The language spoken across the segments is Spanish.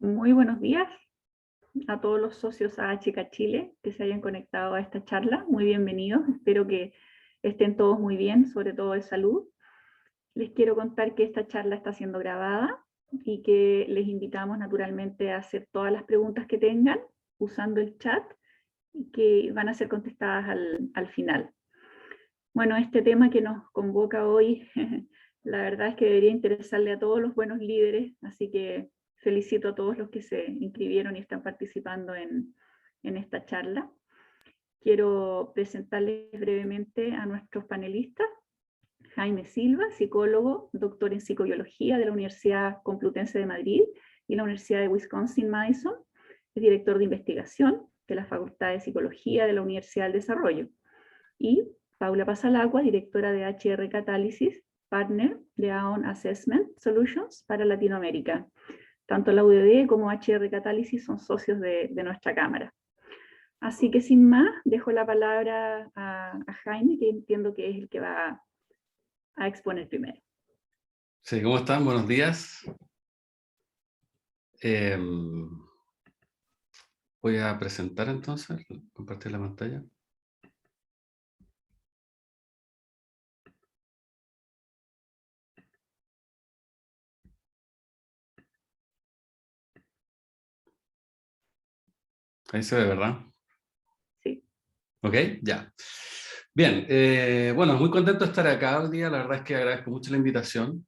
Muy buenos días a todos los socios AHK Chile que se hayan conectado a esta charla. Muy bienvenidos. Espero que estén todos muy bien, sobre todo de salud. Les quiero contar que esta charla está siendo grabada y que les invitamos naturalmente a hacer todas las preguntas que tengan usando el chat y que van a ser contestadas al final. Bueno, este tema que nos convoca hoy, la verdad es que debería interesarle a todos los buenos líderes, así que felicito a todos los que se inscribieron y están participando en esta charla. Quiero presentarles brevemente a nuestros panelistas. Jaime Silva, psicólogo, doctor en psicobiología de la Universidad Complutense de Madrid y la Universidad de Wisconsin-Madison, es director de investigación de la Facultad de Psicología de la Universidad del Desarrollo. Y Paula Pasalacqua, directora de HR Catalysis, partner de Aon Assessment Solutions para Latinoamérica. Tanto la UDD como HR Catalysis son socios de nuestra cámara. Así que sin más, dejo la palabra a Jaime, que entiendo que es el que va a exponer primero. Sí, ¿cómo están? Buenos días. Voy a presentar entonces, compartir la pantalla. Ahí se ve, ¿verdad? Sí. Ok, ya. Bien, bueno, muy contento de estar acá hoy día. La verdad es que agradezco mucho la invitación.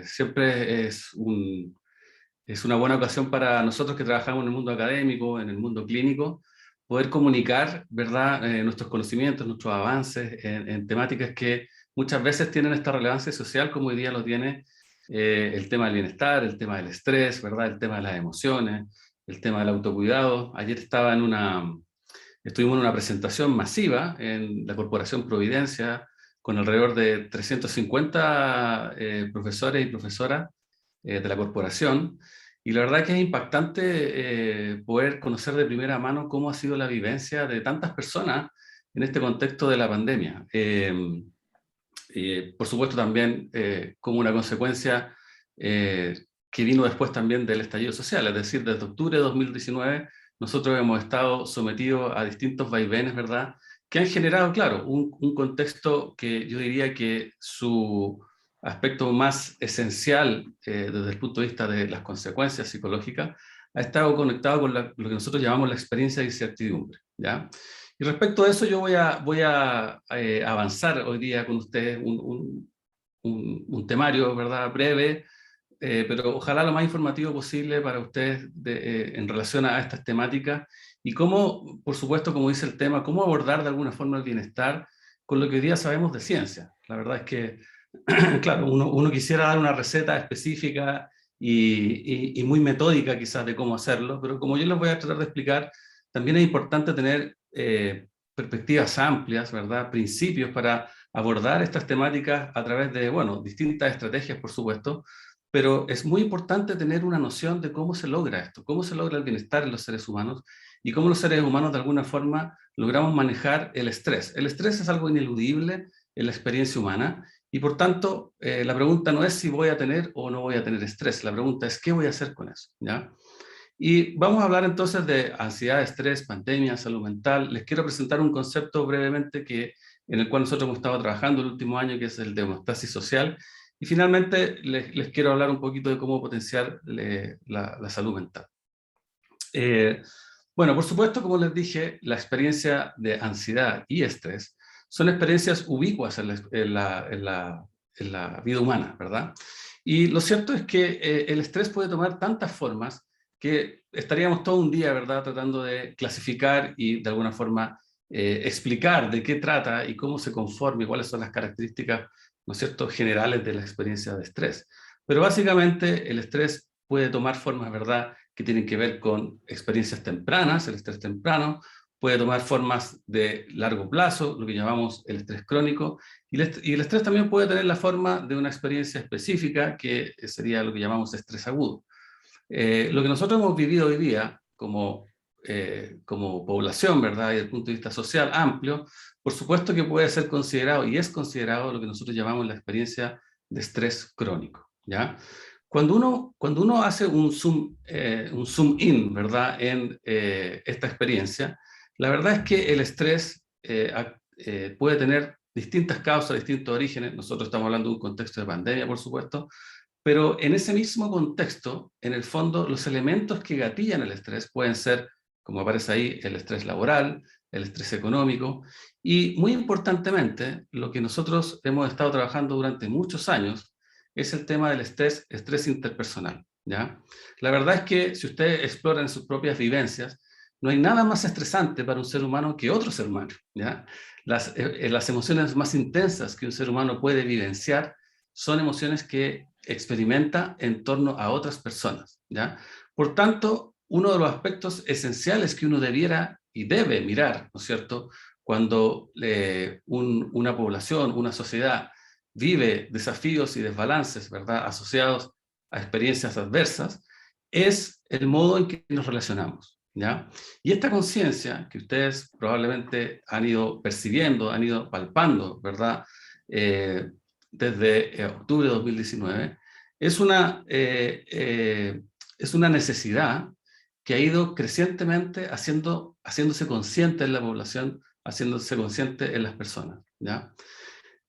Siempre es una buena ocasión para nosotros que trabajamos en el mundo académico, en el mundo clínico, poder comunicar, ¿verdad?, nuestros conocimientos, nuestros avances en temáticas que muchas veces tienen esta relevancia social, como hoy día lo tiene el tema del bienestar, el tema del estrés, ¿verdad?, el tema de las emociones, el tema del autocuidado. Ayer estuvimos en una presentación masiva en la Corporación Providencia, con alrededor de 350 profesores y profesoras de la corporación, y la verdad que es impactante poder conocer de primera mano cómo ha sido la vivencia de tantas personas en este contexto de la pandemia. Por supuesto también como una consecuencia que vino después también del estallido social, es decir, desde octubre de 2019 nosotros hemos estado sometidos a distintos vaivenes, ¿verdad?, que han generado, claro, un contexto que yo diría que su aspecto más esencial desde el punto de vista de las consecuencias psicológicas ha estado conectado con lo que nosotros llamamos la experiencia de incertidumbre, ¿ya? Y respecto a eso yo voy a avanzar hoy día con ustedes un temario, ¿verdad?, breve, pero ojalá lo más informativo posible para ustedes en relación a estas temáticas y cómo, por supuesto, como dice el tema, cómo abordar de alguna forma el bienestar con lo que hoy día sabemos de ciencia. La verdad es que, claro, uno quisiera dar una receta específica y muy metódica quizás de cómo hacerlo, pero como yo les voy a tratar de explicar, también es importante tener perspectivas amplias, ¿verdad?, principios para abordar estas temáticas a través de, bueno, distintas estrategias, por supuesto, pero es muy importante tener una noción de cómo se logra esto, cómo se logra el bienestar en los seres humanos y cómo los seres humanos de alguna forma logramos manejar el estrés. El estrés es algo ineludible en la experiencia humana y por tanto la pregunta no es si voy a tener o no voy a tener estrés, la pregunta es qué voy a hacer con eso, ¿ya? Y vamos a hablar entonces de ansiedad, estrés, pandemia, salud mental. Les quiero presentar un concepto brevemente en el cual nosotros hemos estado trabajando el último año, que es el de homeostasis social. Y finalmente les quiero hablar un poquito de cómo potenciar la salud mental. Bueno, por supuesto, como les dije, la experiencia de ansiedad y estrés son experiencias ubicuas en la vida humana, ¿verdad? Y lo cierto es que el estrés puede tomar tantas formas que estaríamos todo un día, ¿verdad?, tratando de clasificar y de alguna forma explicar de qué trata y cómo se conforma y cuáles son las características, ¿no es cierto?, generales de la experiencia de estrés. Pero básicamente el estrés puede tomar formas, ¿verdad?, que tienen que ver con experiencias tempranas, el estrés temprano, puede tomar formas de largo plazo, lo que llamamos el estrés crónico, y el estrés también puede tener la forma de una experiencia específica, que sería lo que llamamos estrés agudo. Lo que nosotros hemos vivido hoy día como población, ¿verdad?, y desde el punto de vista social amplio, por supuesto que puede ser considerado y es considerado lo que nosotros llamamos la experiencia de estrés crónico, ¿ya? Cuando uno hace un zoom in, ¿verdad?, en esta experiencia, la verdad es que el estrés puede tener distintas causas, distintos orígenes. Nosotros estamos hablando de un contexto de pandemia, por supuesto, pero en ese mismo contexto, en el fondo, los elementos que gatillan el estrés pueden ser, como aparece ahí, el estrés laboral, el estrés económico, y muy importantemente, lo que nosotros hemos estado trabajando durante muchos años es el tema del estrés interpersonal, ¿ya? La verdad es que si ustedes exploran sus propias vivencias, no hay nada más estresante para un ser humano que otro ser humano, ¿ya? Las emociones más intensas que un ser humano puede vivenciar son emociones que experimenta en torno a otras personas, ¿ya? Por tanto, uno de los aspectos esenciales que uno debiera y debe mirar, ¿no es cierto?, cuando una población, una sociedad vive desafíos y desbalances, ¿verdad?, asociados a experiencias adversas, es el modo en que nos relacionamos, ¿ya? Y esta conciencia que ustedes probablemente han ido percibiendo, han ido palpando, ¿verdad?, desde octubre de 2019, es una necesidad que ha ido crecientemente haciéndose consciente en la población, haciéndose consciente en las personas, ¿ya?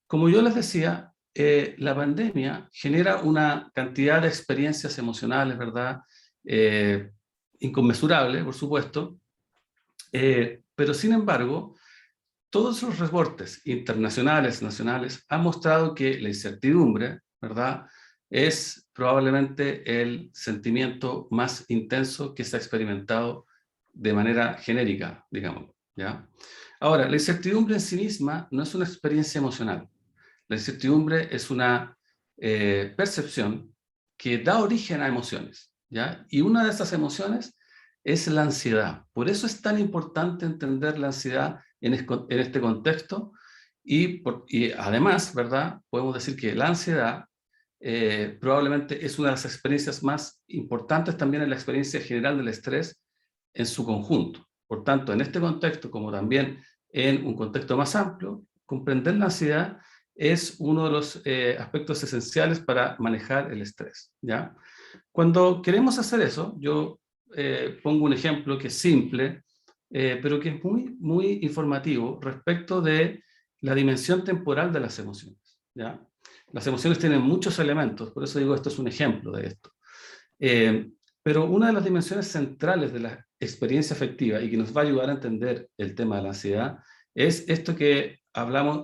Como yo les decía, la pandemia genera una cantidad de experiencias emocionales, ¿verdad? Inconmensurable, por supuesto, pero sin embargo, todos los reportes internacionales, nacionales, han mostrado que la incertidumbre, ¿verdad?, es probablemente el sentimiento más intenso que se ha experimentado de manera genérica, digamos, ¿ya? Ahora, la incertidumbre en sí misma no es una experiencia emocional. La incertidumbre es una percepción que da origen a emociones, ¿ya? Y una de esas emociones es la ansiedad. Por eso es tan importante entender la ansiedad en este contexto y además, ¿verdad?, podemos decir que la ansiedad probablemente es una de las experiencias más importantes también en la experiencia general del estrés en su conjunto. Por tanto, en este contexto, como también en un contexto más amplio, comprender la ansiedad es uno de los aspectos esenciales para manejar el estrés, ¿ya? Cuando queremos hacer eso, yo pongo un ejemplo que es simple, pero que es muy, muy informativo respecto de la dimensión temporal de las emociones, ¿ya? Las emociones tienen muchos elementos, por eso digo, esto es un ejemplo de esto. Pero una de las dimensiones centrales de la experiencia afectiva y que nos va a ayudar a entender el tema de la ansiedad es esto que hablamos,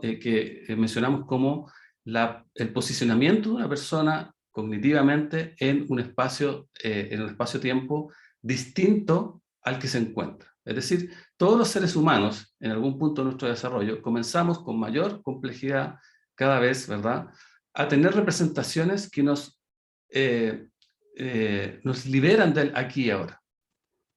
mencionamos como el posicionamiento de una persona cognitivamente en un espacio-tiempo distinto al que se encuentra. Es decir, todos los seres humanos, en algún punto de nuestro desarrollo, comenzamos con mayor complejidad cada vez, ¿verdad?, a tener representaciones que nos liberan del aquí y ahora,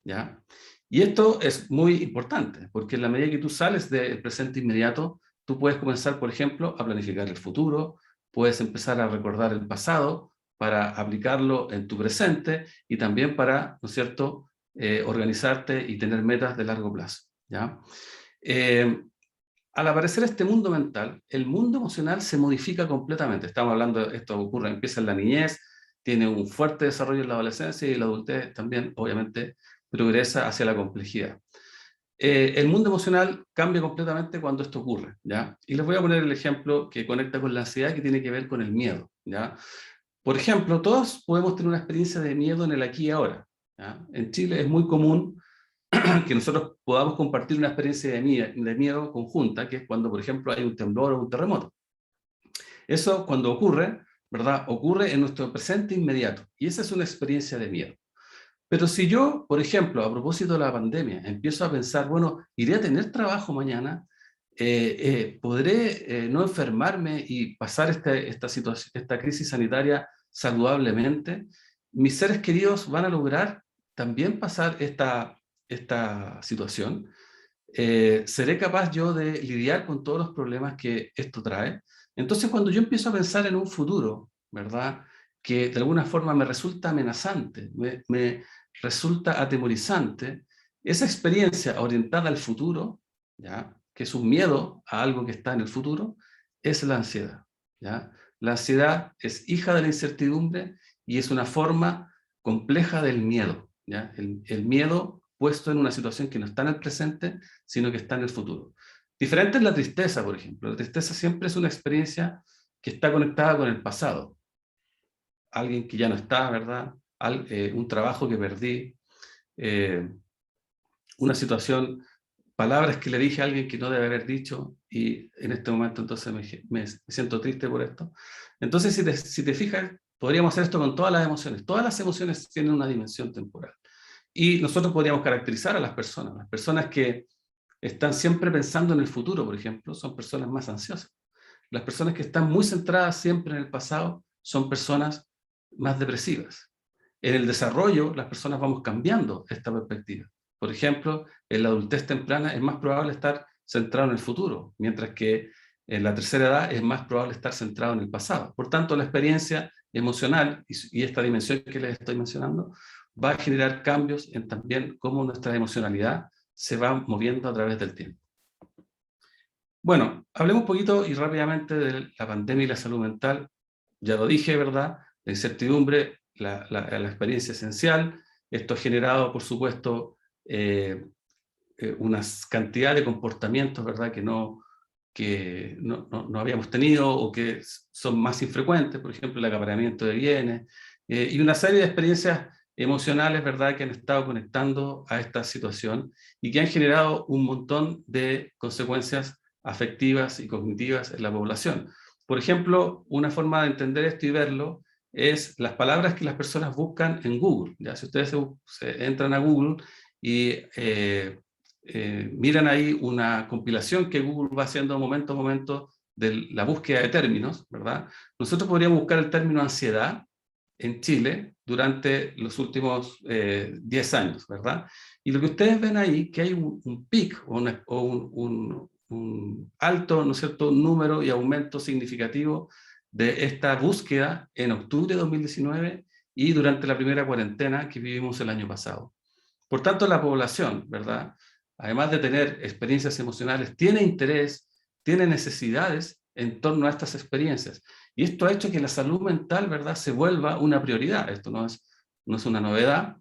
¿ya? Y esto es muy importante, porque en la medida que tú sales del presente inmediato, tú puedes comenzar, por ejemplo, a planificar el futuro, puedes empezar a recordar el pasado para aplicarlo en tu presente y también para, ¿no es cierto?, organizarte y tener metas de largo plazo, ¿ya? Al aparecer este mundo mental, el mundo emocional se modifica completamente. Estamos hablando, esto ocurre, empieza en la niñez, tiene un fuerte desarrollo en la adolescencia y la adultez también, obviamente, progresa hacia la complejidad. El mundo emocional cambia completamente cuando esto ocurre, ¿ya? Y les voy a poner el ejemplo que conecta con la ansiedad, que tiene que ver con el miedo, ¿ya? Por ejemplo, todos podemos tener una experiencia de miedo en el aquí y ahora, ¿ya? En Chile es muy común que nosotros podamos compartir una experiencia de miedo conjunta, que es cuando, por ejemplo, hay un temblor o un terremoto. Eso, cuando ocurre, ¿verdad?, ocurre en nuestro presente inmediato, y esa es una experiencia de miedo. Pero si yo, por ejemplo, a propósito de la pandemia, empiezo a pensar, bueno, iré a tener trabajo mañana, podré no enfermarme y pasar esta crisis sanitaria saludablemente, mis seres queridos van a lograr también pasar esta situación, seré capaz yo de lidiar con todos los problemas que esto trae. Entonces, cuando yo empiezo a pensar en un futuro, ¿verdad?, que de alguna forma me resulta amenazante, me resulta atemorizante, esa experiencia orientada al futuro, ¿ya?, que es un miedo a algo que está en el futuro, es la ansiedad, ¿ya? La ansiedad es hija de la incertidumbre y es una forma compleja del miedo, ¿ya? El miedo puesto en una situación que no está en el presente, sino que está en el futuro. Diferente es la tristeza, por ejemplo. La tristeza siempre es una experiencia que está conectada con el pasado. Alguien que ya no está, ¿verdad? Un trabajo que perdí, eh, una situación, palabras que le dije a alguien que no debe haber dicho, y en este momento entonces me siento triste por esto. Entonces, si te fijas, podríamos hacer esto con todas las emociones. Todas las emociones tienen una dimensión temporal. Y nosotros podríamos caracterizar a las personas. Las personas que están siempre pensando en el futuro, por ejemplo, son personas más ansiosas. Las personas que están muy centradas siempre en el pasado son personas más depresivas. En el desarrollo, las personas vamos cambiando esta perspectiva. Por ejemplo, en la adultez temprana es más probable estar centrado en el futuro, mientras que en la tercera edad es más probable estar centrado en el pasado. Por tanto, la experiencia emocional y esta dimensión que les estoy mencionando va a generar cambios en también cómo nuestra emocionalidad se va moviendo a través del tiempo. Bueno, hablemos un poquito y rápidamente de la pandemia y la salud mental. Ya lo dije, ¿verdad? La incertidumbre, la experiencia esencial. Esto ha generado, por supuesto, una cantidad de comportamientos, ¿verdad? Que no habíamos tenido o que son más infrecuentes, por ejemplo, el acaparamiento de bienes, y una serie de experiencias emocionales, ¿verdad?, que han estado conectando a esta situación y que han generado un montón de consecuencias afectivas y cognitivas en la población. Por ejemplo, una forma de entender esto y verlo es las palabras que las personas buscan en Google. ¿Ya? Si ustedes se entran a Google y miran ahí una compilación que Google va haciendo momento a momento de la búsqueda de términos, ¿verdad? Nosotros podríamos buscar el término ansiedad en Chile durante los últimos 10 años, ¿verdad? Y lo que ustedes ven ahí, que hay un pic o un alto, ¿no es cierto?, número y aumento significativo de esta búsqueda en octubre de 2019 y durante la primera cuarentena que vivimos el año pasado. Por tanto, la población, ¿verdad?, además de tener experiencias emocionales, tiene interés, tiene necesidades en torno a estas experiencias. Y esto ha hecho que la salud mental, ¿verdad?, se vuelva una prioridad. Esto no es una novedad.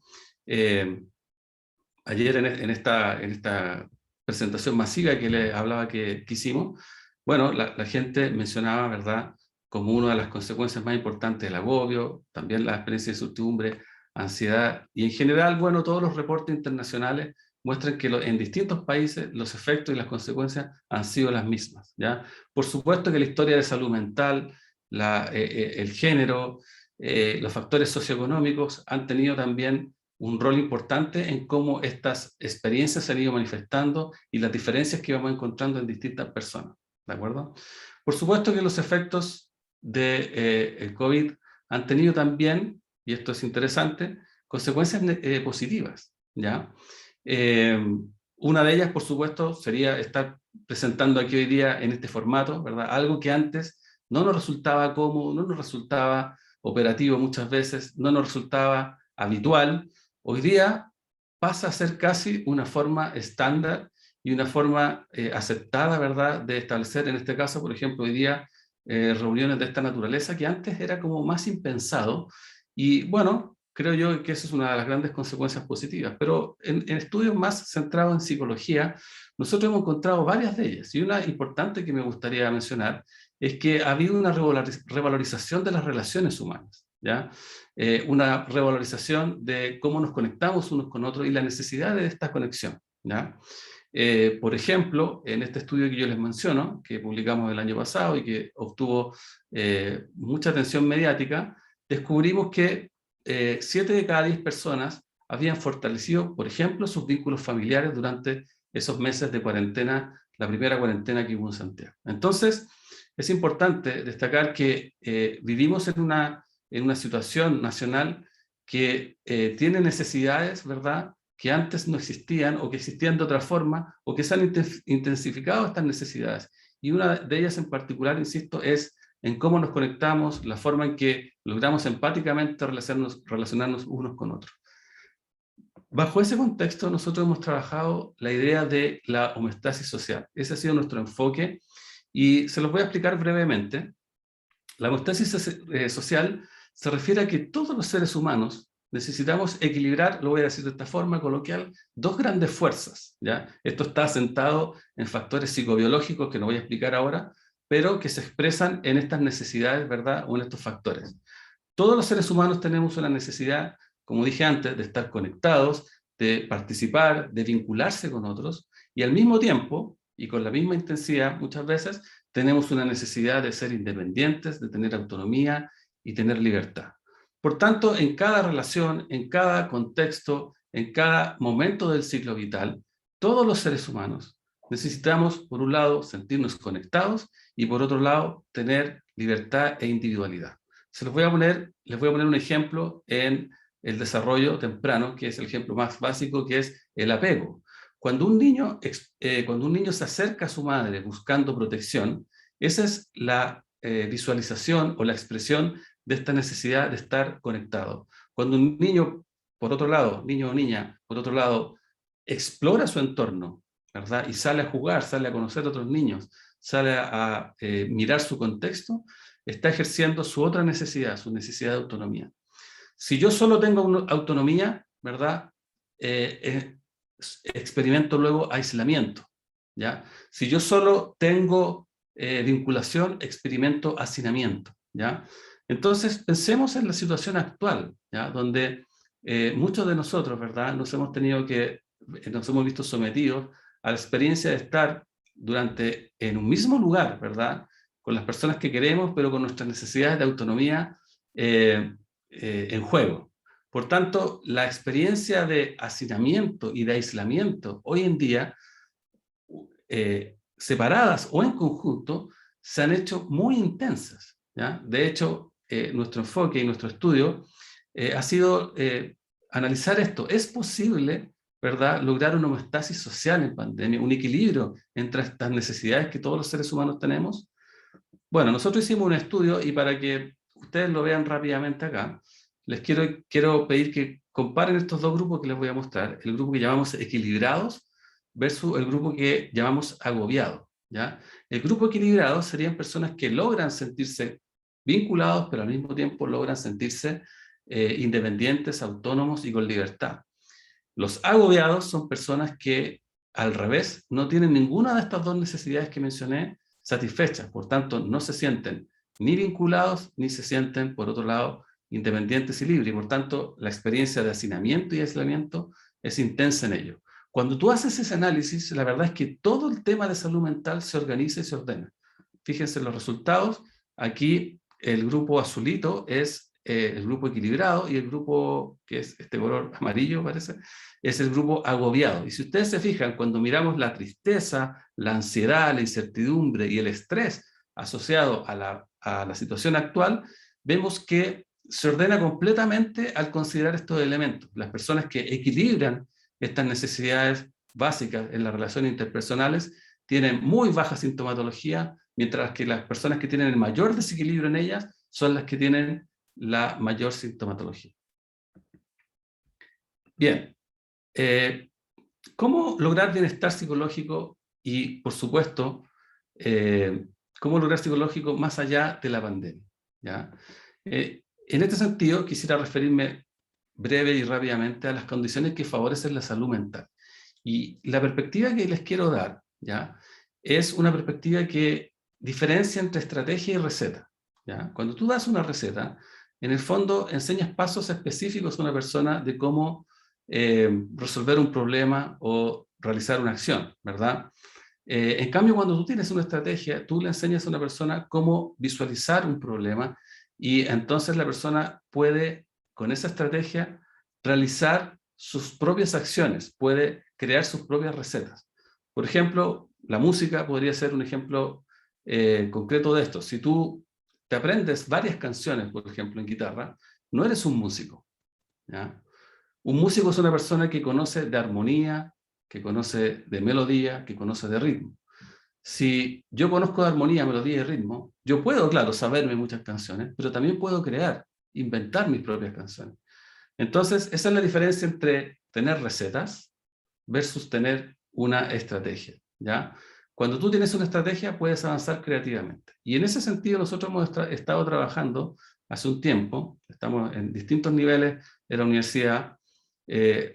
Ayer en esta presentación masiva que les hablaba que hicimos, bueno, la gente mencionaba, ¿verdad?, como una de las consecuencias más importantes el agobio, también la experiencia de incertidumbre, ansiedad, y en general, bueno, todos los reportes internacionales muestran que en distintos países los efectos y las consecuencias han sido las mismas, ¿ya? Por supuesto que la historia de salud mental, el género, los factores socioeconómicos han tenido también un rol importante en cómo estas experiencias se han ido manifestando y las diferencias que vamos encontrando en distintas personas, ¿de acuerdo? Por supuesto que los efectos del COVID han tenido también, y esto es interesante, consecuencias positivas, ¿ya? Una de ellas, por supuesto, sería estar presentando aquí hoy día en este formato, ¿verdad? Algo que antes no nos resultaba cómodo, no nos resultaba operativo muchas veces, no nos resultaba habitual. Hoy día pasa a ser casi una forma estándar y una forma aceptada, ¿verdad?, de establecer, en este caso, por ejemplo, hoy día reuniones de esta naturaleza que antes era como más impensado. Y bueno, creo yo que esa es una de las grandes consecuencias positivas. Pero en estudios más centrados en psicología, nosotros hemos encontrado varias de ellas. Y una importante que me gustaría mencionar es que ha habido una revalorización de las relaciones humanas, ¿ya? Una revalorización de cómo nos conectamos unos con otros y la necesidad de esta conexión, ¿ya? Por ejemplo, en este estudio que yo les menciono, que publicamos el año pasado y que obtuvo mucha atención mediática, descubrimos que 7 de cada 10 personas habían fortalecido, por ejemplo, sus vínculos familiares durante esos meses de cuarentena, la primera cuarentena que hubo en Santiago. Entonces, es importante destacar que vivimos en una situación nacional que tiene necesidades, ¿verdad?, que antes no existían o que existían de otra forma o que se han intensificado estas necesidades. Y una de ellas en particular, insisto, es en cómo nos conectamos, la forma en que logramos empáticamente relacionarnos unos con otros. Bajo ese contexto, nosotros hemos trabajado la idea de la homeostasis social. Ese ha sido nuestro enfoque y se los voy a explicar brevemente. La homeostasis social se refiere a que todos los seres humanos necesitamos equilibrar, lo voy a decir de esta forma coloquial, dos grandes fuerzas, ¿ya? Esto está asentado en factores psicobiológicos que no voy a explicar ahora, pero que se expresan en estas necesidades, ¿verdad? O en estos factores. Todos los seres humanos tenemos una necesidad, como dije antes, de estar conectados, de participar, de vincularse con otros, y al mismo tiempo, y con la misma intensidad muchas veces, tenemos una necesidad de ser independientes, de tener autonomía y tener libertad. Por tanto, en cada relación, en cada contexto, en cada momento del ciclo vital, todos los seres humanos necesitamos, por un lado, sentirnos conectados y por otro lado, tener libertad e individualidad. Les voy a poner un ejemplo en el desarrollo temprano, que es el ejemplo más básico, que es el apego. Cuando un niño se acerca a su madre buscando protección, esa es la visualización o la expresión de esta necesidad de estar conectado. Cuando un niño, por otro lado, niño o niña, por otro lado, explora su entorno, ¿verdad? Y sale a jugar, sale a conocer a otros niños, sale a mirar su contexto, está ejerciendo su otra necesidad, su necesidad de autonomía. Si yo solo tengo una autonomía, ¿verdad? Experimento luego aislamiento, ¿ya? Si yo solo tengo vinculación, experimento hacinamiento, ¿ya? Entonces, pensemos en la situación actual, ¿ya? Donde muchos de nosotros, ¿verdad? Nos hemos visto sometidos a la experiencia de estar en un mismo lugar, ¿verdad? Con las personas que queremos, pero con nuestras necesidades de autonomía en juego. Por tanto, la experiencia de hacinamiento y de aislamiento hoy en día, separadas o en conjunto, se han hecho muy intensas, ¿ya? De hecho, nuestro enfoque y nuestro estudio ha sido analizar esto. ¿Es posible, verdad, lograr una homeostasis social en pandemia, un equilibrio entre estas necesidades que todos los seres humanos tenemos? Bueno, nosotros hicimos un estudio y para que ustedes lo vean rápidamente acá, les quiero pedir que comparen estos dos grupos que les voy a mostrar, el grupo que llamamos equilibrados versus el grupo que llamamos agobiados, ¿ya? El grupo equilibrado serían personas que logran sentirse vinculados, pero al mismo tiempo logran sentirse independientes, autónomos y con libertad. Los agobiados son personas que, al revés, no tienen ninguna de estas dos necesidades que mencioné satisfechas, por tanto, no se sienten ni vinculados, ni se sienten, por otro lado, independientes y libres, y por tanto, la experiencia de hacinamiento y aislamiento es intensa en ello. Cuando tú haces ese análisis, la verdad es que todo el tema de salud mental se organiza y se ordena. Fíjense en los resultados, aquí el grupo azulito es el grupo equilibrado y el grupo que es este color amarillo, parece, es el grupo agobiado. Y si ustedes se fijan, cuando miramos la tristeza, la ansiedad, la incertidumbre y el estrés asociado a la situación actual, vemos que se ordena completamente al considerar estos elementos. Las personas que equilibran estas necesidades básicas en las relaciones interpersonales tienen muy baja sintomatología, mientras que las personas que tienen el mayor desequilibrio en ellas son las que tienen la mayor sintomatología. Bien, ¿cómo lograr bienestar psicológico y, por supuesto, cómo lograr psicológico más allá de la pandemia? ¿Ya? En este sentido, quisiera referirme breve y rápidamente a las condiciones que favorecen la salud mental. Y la perspectiva que les quiero dar, ¿ya? Es una perspectiva que diferencia entre estrategia y receta, ¿ya? Cuando tú das una receta, en el fondo enseñas pasos específicos a una persona de cómo resolver un problema o realizar una acción, ¿verdad? En cambio, cuando tú tienes una estrategia, tú le enseñas a una persona cómo visualizar un problema y entonces la persona puede, con esa estrategia, realizar sus propias acciones, puede crear sus propias recetas. Por ejemplo, la música podría ser un ejemplo concreto de esto. Si tú te aprendes varias canciones, por ejemplo, en guitarra, no eres un músico, ¿ya? Un músico es una persona que conoce de armonía, que conoce de melodía, que conoce de ritmo. Si yo conozco de armonía, melodía y ritmo, yo puedo, claro, saberme muchas canciones, pero también puedo crear, inventar mis propias canciones. Entonces, esa es la diferencia entre tener recetas versus tener una estrategia, ¿ya? Cuando tú tienes una estrategia, puedes avanzar creativamente. Y en ese sentido, nosotros hemos estado trabajando hace un tiempo, estamos en distintos niveles de la universidad,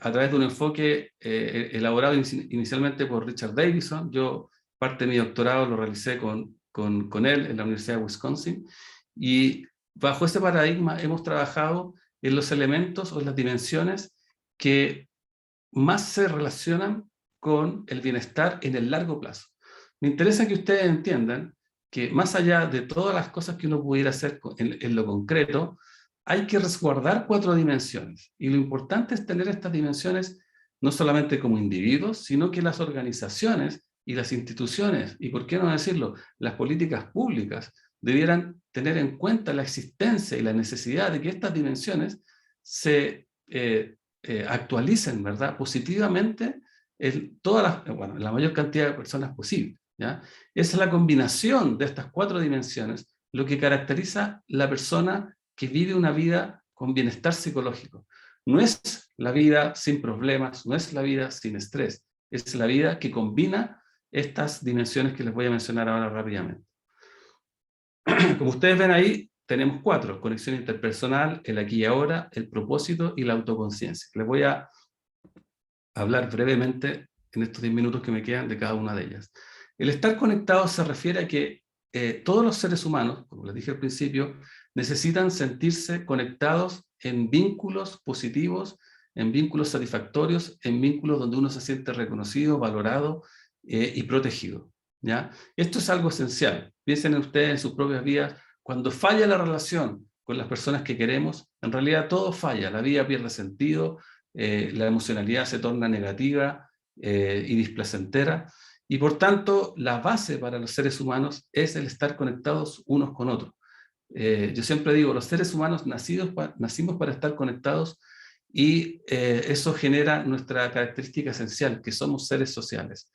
a través de un enfoque elaborado inicialmente por Richard Davidson. Yo parte de mi doctorado lo realicé con él en la Universidad de Wisconsin, y bajo ese paradigma hemos trabajado en los elementos o en las dimensiones que más se relacionan con el bienestar en el largo plazo. Me interesa que ustedes entiendan que más allá de todas las cosas que uno pudiera hacer en lo concreto, hay que resguardar 4 dimensiones. Y lo importante es tener estas dimensiones no solamente como individuos, sino que las organizaciones y las instituciones, y por qué no decirlo, las políticas públicas, debieran tener en cuenta la existencia y la necesidad de que estas dimensiones se actualicen, ¿verdad?, positivamente en la mayor cantidad de personas posible, ¿ya? Esa es la combinación de estas 4 dimensiones lo que caracteriza la persona que vive una vida con bienestar psicológico. No es la vida sin problemas, no es la vida sin estrés, es la vida que combina estas dimensiones que les voy a mencionar ahora rápidamente. Como ustedes ven ahí, tenemos 4: conexión interpersonal, el aquí y ahora, el propósito y la autoconciencia. Les voy a hablar brevemente en estos 10 minutos que me quedan de cada una de ellas. El estar conectado se refiere a que todos los seres humanos, como les dije al principio, necesitan sentirse conectados en vínculos positivos, en vínculos satisfactorios, en vínculos donde uno se siente reconocido, valorado y protegido, ¿ya? Esto es algo esencial. Piensen en ustedes en sus propias vidas. Cuando falla la relación con las personas que queremos, en realidad todo falla, la vida pierde sentido, la emocionalidad se torna negativa y displacentera, y por tanto la base para los seres humanos es el estar conectados unos con otros. Yo siempre digo, los seres humanos nacimos para estar conectados, y eso genera nuestra característica esencial, que somos seres sociales.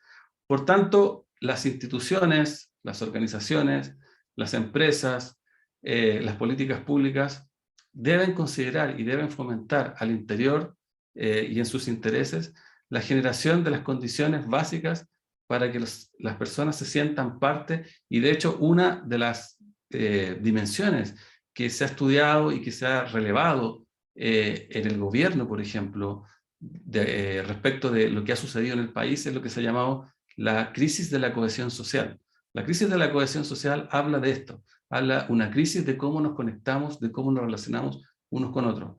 Por tanto, las instituciones, las organizaciones, las empresas, las políticas públicas deben considerar y deben fomentar al interior y en sus intereses la generación de las condiciones básicas para que las personas se sientan parte. Y de hecho, una de las dimensiones que se ha estudiado y que se ha relevado en el gobierno, por ejemplo, respecto de lo que ha sucedido en el país, es lo que se ha llamado la crisis de la cohesión social. La crisis de la cohesión social habla de esto, habla una crisis de cómo nos conectamos, de cómo nos relacionamos unos con otros.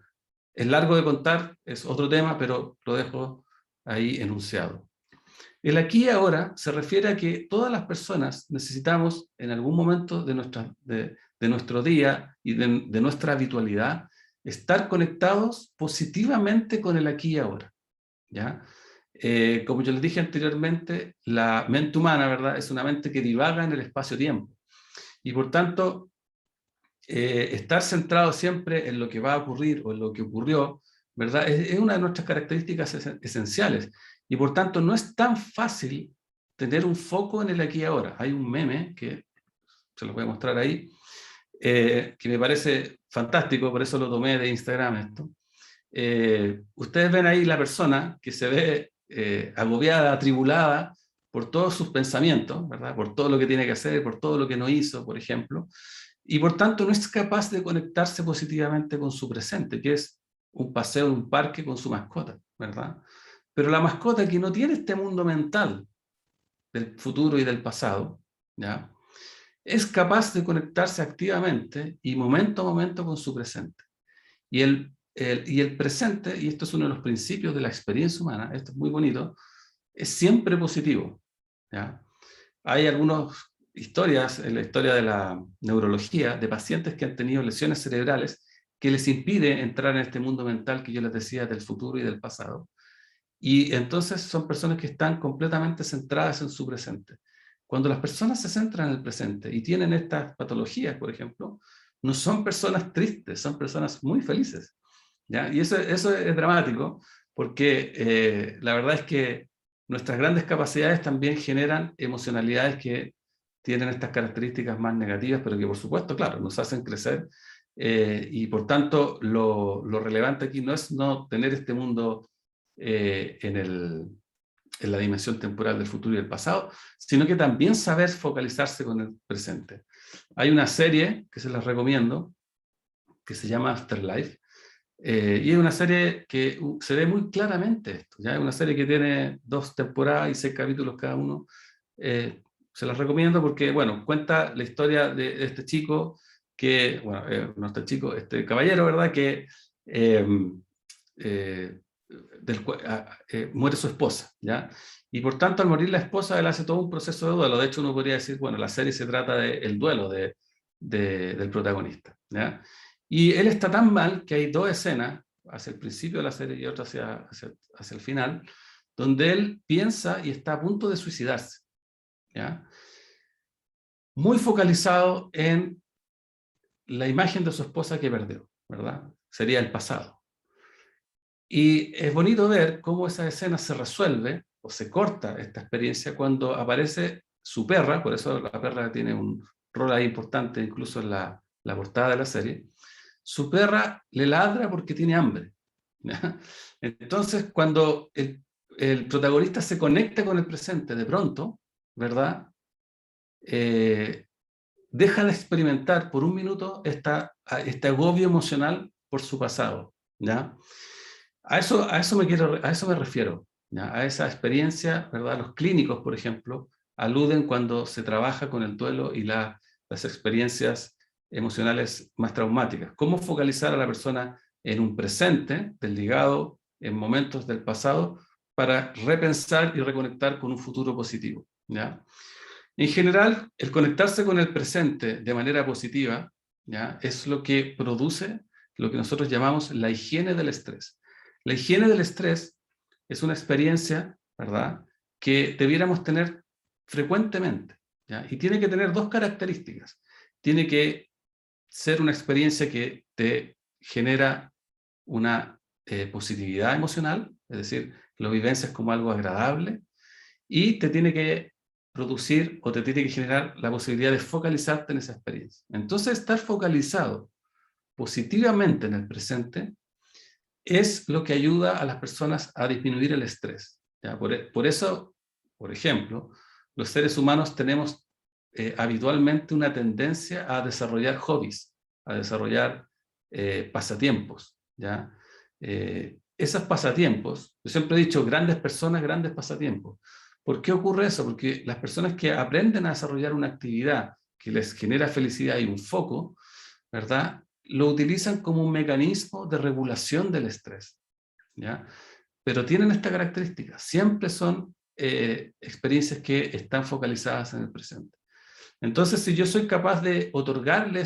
Es largo de contar, es otro tema, pero lo dejo ahí enunciado. El aquí y ahora se refiere a que todas las personas necesitamos en algún momento de nuestro día y de nuestra habitualidad estar conectados positivamente con el aquí y ahora, ¿ya? Como yo les dije anteriormente, la mente humana, ¿verdad?, es una mente que divaga en el espacio-tiempo, y por tanto estar centrado siempre en lo que va a ocurrir o en lo que ocurrió, ¿verdad?, es una de nuestras características esenciales, y por tanto no es tan fácil tener un foco en el aquí y ahora. Hay un meme que se los voy a mostrar ahí, que me parece fantástico, por eso lo tomé de Instagram esto. Ustedes ven ahí la persona que se ve agobiada, atribulada por todos sus pensamientos, ¿verdad?, por todo lo que tiene que hacer, por todo lo que no hizo, por ejemplo, y por tanto no es capaz de conectarse positivamente con su presente, que es un paseo en un parque con su mascota, ¿verdad? Pero la mascota, que no tiene este mundo mental del futuro y del pasado, ¿ya?, es capaz de conectarse activamente y momento a momento con su presente. Y el presente, y esto es uno de los principios de la experiencia humana, esto es muy bonito, es siempre positivo, ¿ya? Hay algunas historias en la historia de la neurología de pacientes que han tenido lesiones cerebrales que les impide entrar en este mundo mental que yo les decía del futuro y del pasado. Y entonces son personas que están completamente centradas en su presente. Cuando las personas se centran en el presente y tienen estas patologías, por ejemplo, no son personas tristes, son personas muy felices, ¿ya? Y eso es dramático, porque la verdad es que nuestras grandes capacidades también generan emocionalidades que tienen estas características más negativas, pero que por supuesto, claro, nos hacen crecer, y por tanto lo relevante aquí no es no tener este mundo en la dimensión temporal del futuro y del pasado, sino que también saber focalizarse con el presente. Hay una serie que se las recomiendo, que se llama Afterlife. Y es una serie que se ve muy claramente esto, ¿ya? Es una serie que tiene 2 temporadas y 6 capítulos cada uno. Se las recomiendo porque, bueno, cuenta la historia de este chico que, bueno, no este chico, este caballero, ¿verdad? Que muere su esposa, ¿ya? Y por tanto, al morir la esposa, él hace todo un proceso de duelo. De hecho, uno podría decir, bueno, la serie se trata del duelo del protagonista, ¿ya? Y él está tan mal que hay 2 escenas, hacia el principio de la serie y otra hacia el final, donde él piensa y está a punto de suicidarse, ¿ya? Muy focalizado en la imagen de su esposa que perdió, ¿verdad? Sería el pasado. Y es bonito ver cómo esa escena se resuelve o se corta esta experiencia cuando aparece su perra, por eso la perra tiene un rol ahí importante incluso en la portada de la serie. Su perra le ladra porque tiene hambre, ¿ya? Entonces, cuando el protagonista se conecta con el presente de pronto, ¿verdad? Deja de experimentar por un minuto este agobio emocional por su pasado, ¿ya? A eso me refiero, ¿ya? A esa experiencia, ¿verdad? Los clínicos, por ejemplo, aluden cuando se trabaja con el duelo y las experiencias emocionales más traumáticas. ¿Cómo focalizar a la persona en un presente, desligado en momentos del pasado, para repensar y reconectar con un futuro positivo, ¿ya? En general, el conectarse con el presente de manera positiva, ¿ya? Es lo que produce lo que nosotros llamamos la higiene del estrés. La higiene del estrés es una experiencia, ¿verdad?, que debiéramos tener frecuentemente, ¿ya? Y tiene que tener 2 características. Tiene que ser una experiencia que te genera una positividad emocional, es decir, lo vivencias como algo agradable, y te tiene que producir o te tiene que generar la posibilidad de focalizarte en esa experiencia. Entonces, estar focalizado positivamente en el presente es lo que ayuda a las personas a disminuir el estrés, ¿ya? Por eso, por ejemplo, los seres humanos tenemos habitualmente una tendencia a desarrollar hobbies, a desarrollar pasatiempos, ¿ya? Esos pasatiempos, yo siempre he dicho, grandes personas, grandes pasatiempos. ¿Por qué ocurre eso? Porque las personas que aprenden a desarrollar una actividad que les genera felicidad y un foco, ¿verdad?, lo utilizan como un mecanismo de regulación del estrés, ¿ya? Pero tienen esta característica, siempre son experiencias que están focalizadas en el presente. Entonces, si yo soy capaz de otorgarle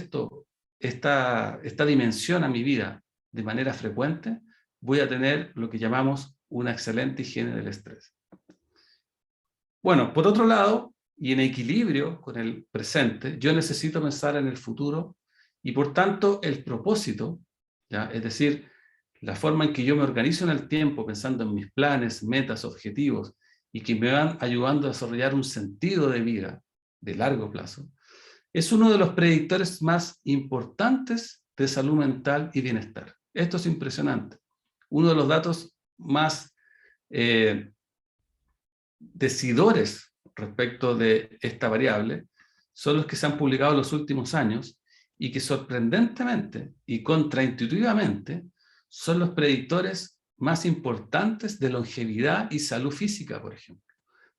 esta dimensión a mi vida de manera frecuente, voy a tener lo que llamamos una excelente higiene del estrés. Bueno, por otro lado, y en equilibrio con el presente, yo necesito pensar en el futuro y por tanto el propósito, ¿ya? Es decir, la forma en que yo me organizo en el tiempo pensando en mis planes, metas, objetivos y que me van ayudando a desarrollar un sentido de vida de largo plazo, es uno de los predictores más importantes de salud mental y bienestar. Esto es impresionante. Uno de los datos más decidores respecto de esta variable son los que se han publicado en los últimos años y que sorprendentemente y contraintuitivamente son los predictores más importantes de longevidad y salud física, por ejemplo,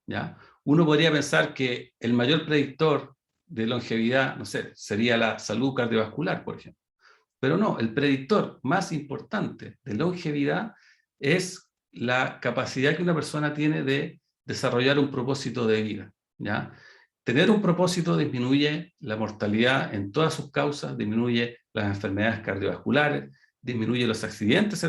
¿ya? Uno podría pensar que el mayor predictor de longevidad, no sé, sería la salud cardiovascular, por ejemplo. Pero no, el predictor más importante de longevidad es la capacidad que una persona tiene de desarrollar un propósito de vida, ¿ya? Tener un propósito disminuye la mortalidad en todas sus causas, disminuye las enfermedades cardiovasculares, disminuye los accidentes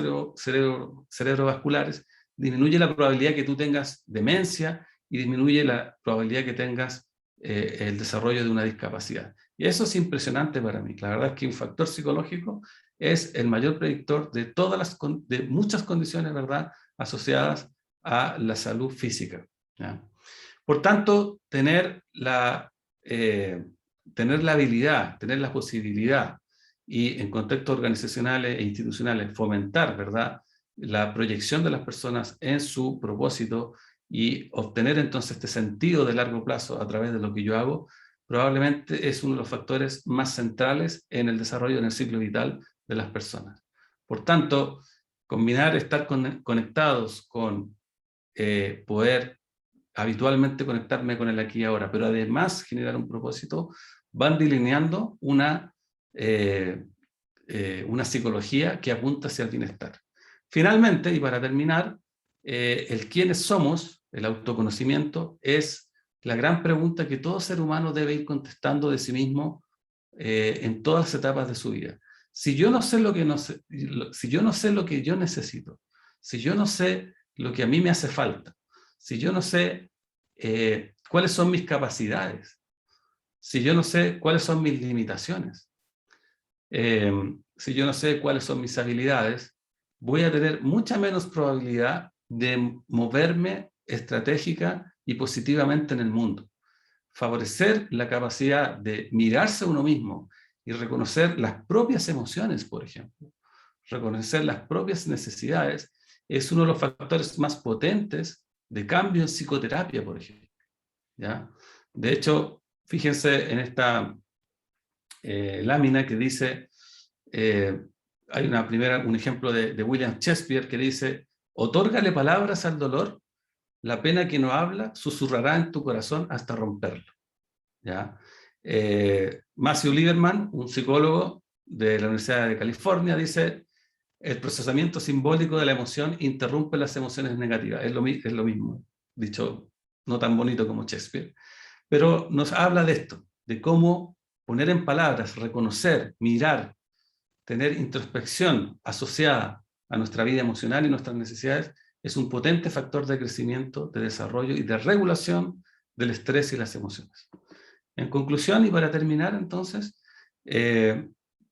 cerebrovasculares, disminuye la probabilidad que tú tengas demencia y disminuye la probabilidad que tengas el desarrollo de una discapacidad. Y eso es impresionante para mí. La verdad es que un factor psicológico es el mayor predictor de muchas condiciones, ¿verdad?, asociadas a la salud física, ¿ya? Por tanto, tener la habilidad, tener la posibilidad y en contextos organizacionales e institucionales fomentar, ¿verdad?, la proyección de las personas en su propósito y obtener entonces este sentido de largo plazo a través de lo que yo hago, probablemente es uno de los factores más centrales en el desarrollo en el ciclo vital de las personas. Por tanto, combinar estar conectados con poder habitualmente conectarme con el aquí y ahora, pero además generar un propósito, van delineando una psicología que apunta hacia el bienestar. Finalmente, y para terminar, el quiénes somos, el autoconocimiento, es la gran pregunta que todo ser humano debe ir contestando de sí mismo en todas las etapas de su vida. Si yo no sé lo que si yo no sé lo que yo necesito, si yo no sé lo que a mí me hace falta, si yo no sé cuáles son mis capacidades, si yo no sé cuáles son mis limitaciones, si yo no sé cuáles son mis habilidades, voy a tener mucha menos probabilidad de moverme estratégica y positivamente en el mundo. Favorecer la capacidad de mirarse a uno mismo y reconocer las propias emociones, por ejemplo, reconocer las propias necesidades, es uno de los factores más potentes de cambio en psicoterapia, por ejemplo. ¿Ya? De hecho, fíjense en esta lámina que dice, hay un ejemplo de William Shakespeare que dice, otórgale palabras al dolor, la pena que no habla susurrará en tu corazón hasta romperlo. ¿Ya? Matthew Lieberman, un psicólogo de la Universidad de California, dice, el procesamiento simbólico de la emoción interrumpe las emociones negativas. Es lo mismo, dicho no tan bonito como Shakespeare, pero nos habla de esto, de cómo poner en palabras, reconocer, mirar, tener introspección asociada a nuestra vida emocional y nuestras necesidades es un potente factor de crecimiento, de desarrollo y de regulación del estrés y las emociones. En conclusión, y para terminar entonces,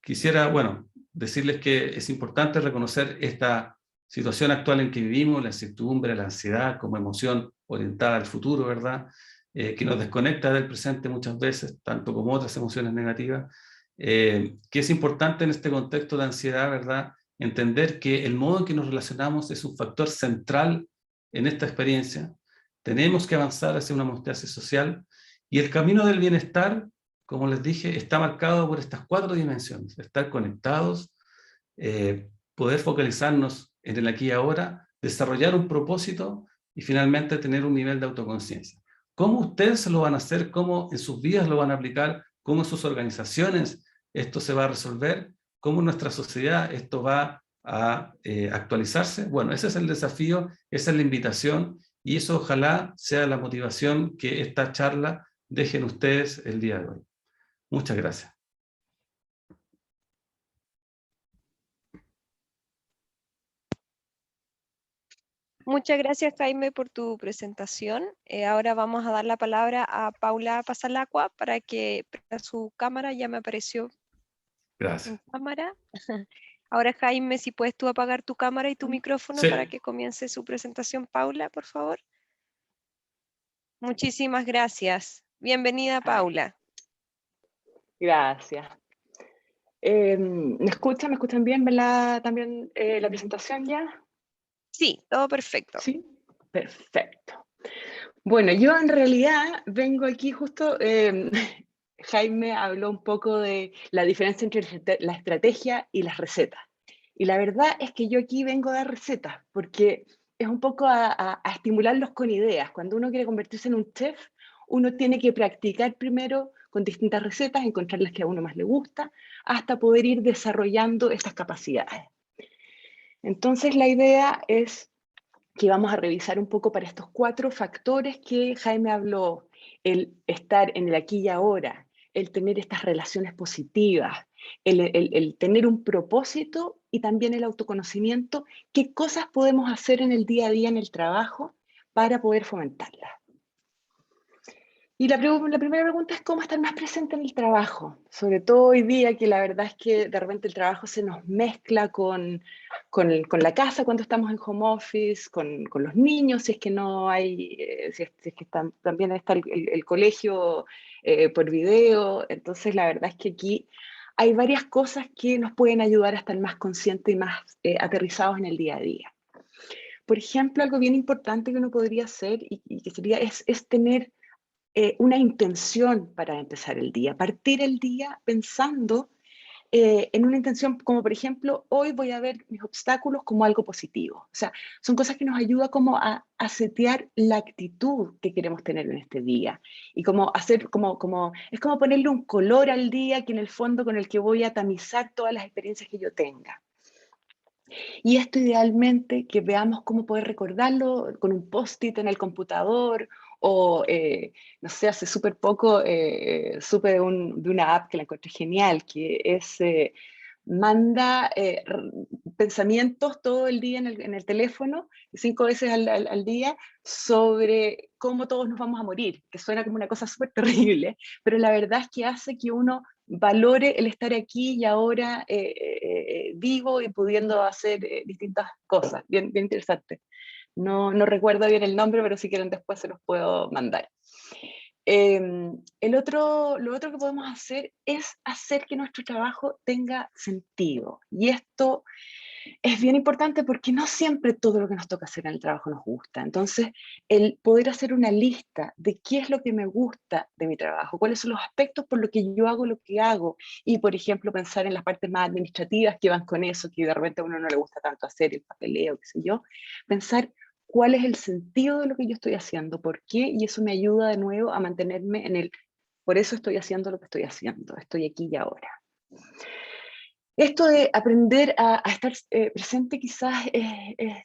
quisiera, bueno, decirles que es importante reconocer esta situación actual en que vivimos, la incertidumbre, la ansiedad como emoción orientada al futuro, ¿verdad? Que nos desconecta del presente muchas veces, tanto como otras emociones negativas, que es importante en este contexto de ansiedad, ¿verdad? Entender que el modo en que nos relacionamos es un factor central en esta experiencia. Tenemos que avanzar hacia una homeostasis social y el camino del bienestar, como les dije, está marcado por estas 4 dimensiones: estar conectados, poder focalizarnos en el aquí y ahora, desarrollar un propósito y finalmente tener un nivel de autoconciencia. ¿Cómo ustedes lo van a hacer? ¿Cómo en sus vidas lo van a aplicar? ¿Cómo en sus organizaciones esto se va a resolver? ¿Cómo en nuestra sociedad esto va a actualizarse? Bueno, ese es el desafío, esa es la invitación y eso ojalá sea la motivación que esta charla dejen ustedes el día de hoy. Muchas gracias. Muchas gracias, Jaime, por tu presentación. Ahora vamos a dar la palabra a Paula Pasalacqua para que prenda su cámara. Ya me apareció Gracias. en cámara. Ahora, Jaime, si puedes tú apagar tu cámara y tu micrófono Sí. para que comience su presentación, Paula, por favor. Muchísimas gracias. Bienvenida, Paula. Gracias. ¿Me escuchan? ¿Me escuchan bien? ¿Ven también la presentación ya? Sí, todo perfecto. Sí, perfecto. Bueno, yo en realidad vengo aquí justo, Jaime habló un poco de la diferencia entre la estrategia y las recetas. Y la verdad es que yo aquí vengo a dar recetas, porque es un poco a estimularlos con ideas. Cuando uno quiere convertirse en un chef, uno tiene que practicar primero con distintas recetas, encontrar las que a uno más le gusta, hasta poder ir desarrollando estas capacidades. Entonces la idea es que vamos a revisar un poco para estos 4 factores que Jaime habló: el estar en el aquí y ahora, el tener estas relaciones positivas, el tener un propósito y también el autoconocimiento. ¿Qué cosas podemos hacer en el día a día en el trabajo para poder fomentarlas? Y la primera pregunta es cómo estar más presente en el trabajo, sobre todo hoy día, que la verdad es que de repente el trabajo se nos mezcla con la casa cuando estamos en home office, con los niños, si es que no hay, si es que también está el colegio por video. Entonces la verdad es que aquí hay varias cosas que nos pueden ayudar a estar más conscientes y más aterrizados en el día a día. Por ejemplo, algo bien importante que uno podría hacer y que sería es tener una intención para empezar el día, partir el día pensando en una intención como, por ejemplo, hoy voy a ver mis obstáculos como algo positivo. O sea, son cosas que nos ayudan como a setear la actitud que queremos tener en este día. Y como hacer, es como ponerle un color al día que en el fondo con el que voy a tamizar todas las experiencias que yo tenga. Y esto idealmente que veamos cómo poder recordarlo con un post-it en el computador o, no sé, hace súper poco supe de una app que la encontré genial, que es, manda pensamientos todo el día en el teléfono, 5 veces al día, sobre cómo todos nos vamos a morir, que suena como una cosa súper terrible, pero la verdad es que hace que uno valore el estar aquí y ahora vivo y pudiendo hacer distintas cosas. Bien, bien interesante. No recuerdo bien el nombre, pero si quieren después se los puedo mandar. Lo otro que podemos hacer es hacer que nuestro trabajo tenga sentido. Y esto es bien importante porque no siempre todo lo que nos toca hacer en el trabajo nos gusta. Entonces, el poder hacer una lista de qué es lo que me gusta de mi trabajo, cuáles son los aspectos por los que yo hago lo que hago, y por ejemplo pensar en las partes más administrativas que van con eso, que de repente a uno no le gusta tanto hacer, el papeleo, qué sé yo, pensar cuál es el sentido de lo que yo estoy haciendo, por qué, y eso me ayuda de nuevo a mantenerme en el, por eso estoy haciendo lo que estoy haciendo, estoy aquí y ahora. Esto de aprender a estar presente quizás es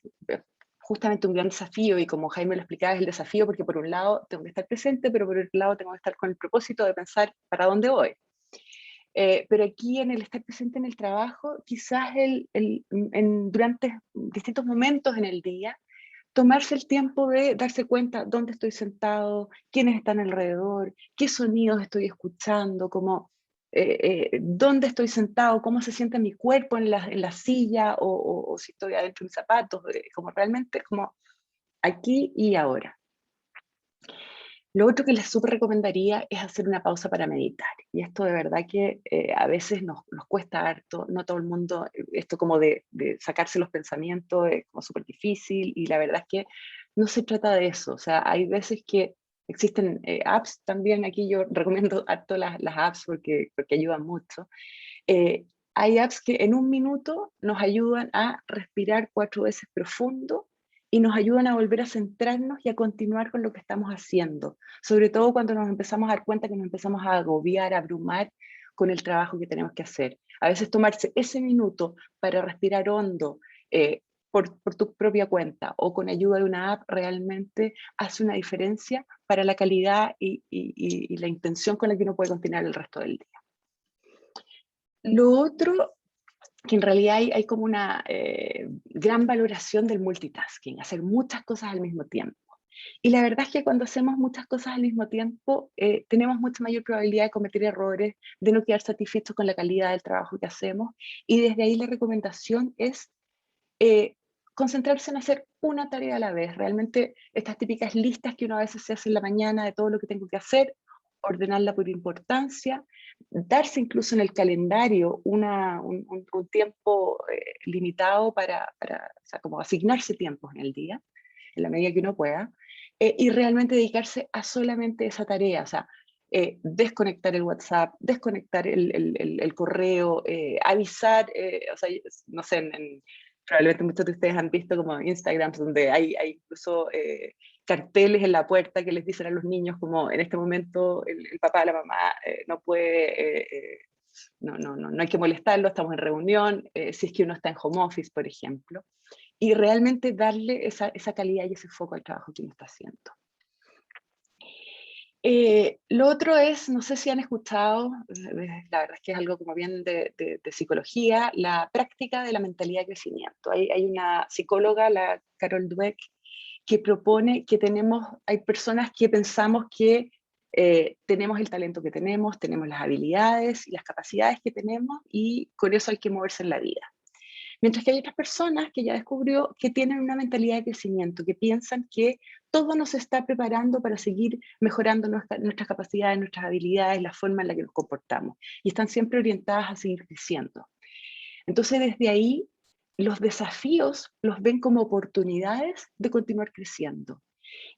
justamente un gran desafío, y como Jaime lo explicaba, es el desafío porque por un lado tengo que estar presente, pero por otro lado tengo que estar con el propósito de pensar para dónde voy. Pero aquí en el estar presente en el trabajo, quizás durante distintos momentos en el día, tomarse el tiempo de darse cuenta dónde estoy sentado, quiénes están alrededor, qué sonidos estoy escuchando, dónde estoy sentado, cómo se siente mi cuerpo en la silla o si estoy adentro de mis zapatos, como realmente como aquí y ahora. Lo otro que les súper recomendaría es hacer una pausa para meditar. Y esto de verdad que a veces nos cuesta harto, no todo el mundo, esto como de sacarse los pensamientos es como súper difícil, y la verdad es que no se trata de eso. O sea, hay veces que existen apps también, aquí yo recomiendo harto las apps porque ayudan mucho. Hay apps que en un minuto nos ayudan a respirar 4 veces profundo y nos ayudan a volver a centrarnos y a continuar con lo que estamos haciendo, sobre todo cuando nos empezamos a dar cuenta que nos empezamos a agobiar, a abrumar con el trabajo que tenemos que hacer. A veces tomarse ese minuto para respirar hondo por tu propia cuenta o con ayuda de una app realmente hace una diferencia para la calidad y la intención con la que uno puede continuar el resto del día. Lo otro, que en realidad hay como una gran valoración del multitasking, hacer muchas cosas al mismo tiempo. Y la verdad es que cuando hacemos muchas cosas al mismo tiempo, tenemos mucha mayor probabilidad de cometer errores, de no quedar satisfechos con la calidad del trabajo que hacemos. Y desde ahí la recomendación es concentrarse en hacer una tarea a la vez. Realmente estas típicas listas que uno a veces se hace en la mañana de todo lo que tengo que hacer, ordenarla por importancia, darse incluso en el calendario un tiempo limitado o sea, como asignarse tiempos en el día, en la medida que uno pueda, y realmente dedicarse a solamente esa tarea, o sea, desconectar el WhatsApp, desconectar el correo, avisar, o sea, no sé, probablemente muchos de ustedes han visto como Instagram, donde hay incluso carteles en la puerta que les dicen a los niños como en este momento el papá, la mamá no puede, no hay que molestarlo, estamos en reunión, si es que uno está en home office, por ejemplo, y realmente darle esa calidad y ese foco al trabajo que uno está haciendo. Lo otro es, no sé si han escuchado, la verdad es que es algo como bien de psicología, la práctica de la mentalidad de crecimiento. Hay una psicóloga, la Carol Dweck, que propone que hay personas que pensamos que tenemos el talento que tenemos las habilidades y las capacidades que tenemos, y con eso hay que moverse en la vida. Mientras que hay otras personas que ya descubrió que tienen una mentalidad de crecimiento, que piensan que todo nos está preparando para seguir mejorando nuestras capacidades, nuestras habilidades, la forma en la que nos comportamos, y están siempre orientadas a seguir creciendo. Entonces, desde ahí, los desafíos los ven como oportunidades de continuar creciendo.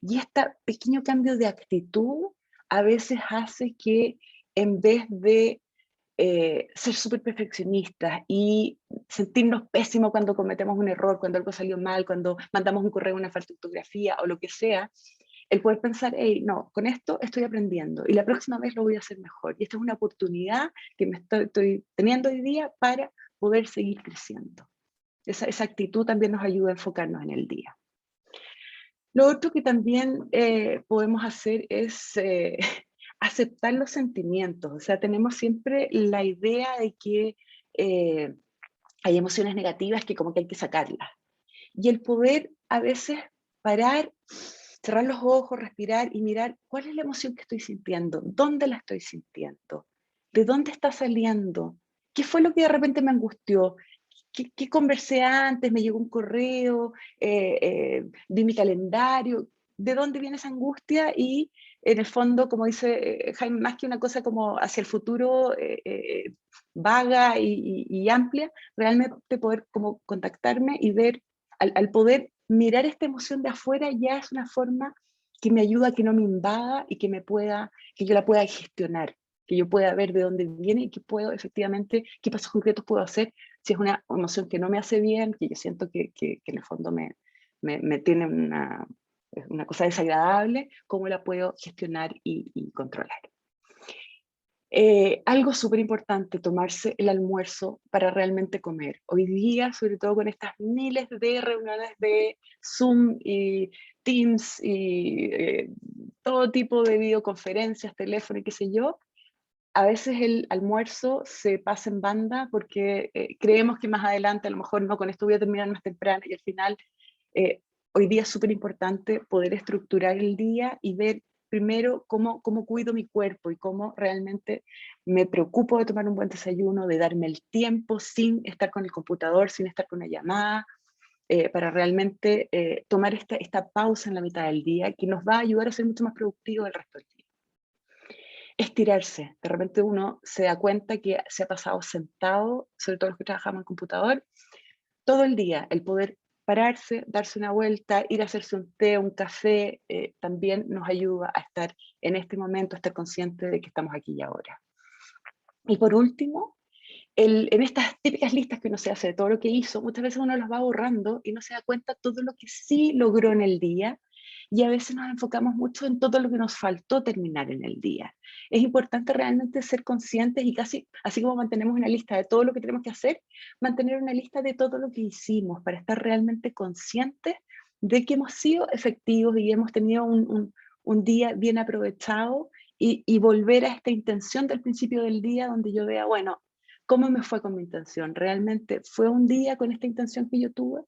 Y este pequeño cambio de actitud a veces hace que en vez de ser súper perfeccionistas y sentirnos pésimos cuando cometemos un error, cuando algo salió mal, cuando mandamos un correo, una falta de ortografía o lo que sea, el poder pensar, hey, no, con esto estoy aprendiendo y la próxima vez lo voy a hacer mejor. Y esta es una oportunidad que me estoy teniendo hoy día para poder seguir creciendo. Esa actitud también nos ayuda a enfocarnos en el día. Lo otro que también podemos hacer es aceptar los sentimientos. O sea, tenemos siempre la idea de que hay emociones negativas que como que hay que sacarlas. Y el poder a veces parar, cerrar los ojos, respirar y mirar cuál es la emoción que estoy sintiendo, dónde la estoy sintiendo, de dónde está saliendo, qué fue lo que de repente me angustió, qué conversé antes, me llegó un correo, vi mi calendario, de dónde viene esa angustia y en el fondo, como dice Jaime, más que una cosa como hacia el futuro vaga y amplia, realmente poder como contactarme y ver, al poder mirar esta emoción de afuera ya es una forma que me ayuda a que no me invada y que yo la pueda gestionar, que yo pueda ver de dónde viene y que puedo efectivamente, qué pasos concretos puedo hacer si es una emoción que no me hace bien, que yo siento que en el fondo me tiene una cosa desagradable, cómo la puedo gestionar y controlar. Algo súper importante, tomarse el almuerzo para realmente comer. Hoy día, sobre todo con estas miles de reuniones de Zoom y Teams y todo tipo de videoconferencias, teléfono y qué sé yo, a veces el almuerzo se pasa en banda porque creemos que más adelante, a lo mejor no, con esto voy a terminar más temprano y al final, hoy día es súper importante poder estructurar el día y ver primero cómo cuido mi cuerpo y cómo realmente me preocupo de tomar un buen desayuno, de darme el tiempo sin estar con el computador, sin estar con una llamada, para realmente tomar esta pausa en la mitad del día que nos va a ayudar a ser mucho más productivos el resto del día. Estirarse, de repente uno se da cuenta que se ha pasado sentado, sobre todo los que trabajamos en computador, todo el día. El poder pararse, darse una vuelta, ir a hacerse un té, un café, también nos ayuda a estar en este momento, a estar consciente de que estamos aquí y ahora. Y por último, en estas típicas listas que uno se hace de todo lo que hizo, muchas veces uno las va borrando y no se da cuenta todo lo que sí logró en el día, y a veces nos enfocamos mucho en todo lo que nos faltó terminar en el día. Es importante realmente ser conscientes y casi, así como mantenemos una lista de todo lo que tenemos que hacer, mantener una lista de todo lo que hicimos para estar realmente conscientes de que hemos sido efectivos y hemos tenido un día bien aprovechado y volver a esta intención del principio del día donde yo vea, bueno, ¿cómo me fue con mi intención? ¿Realmente fue un día con esta intención que yo tuve?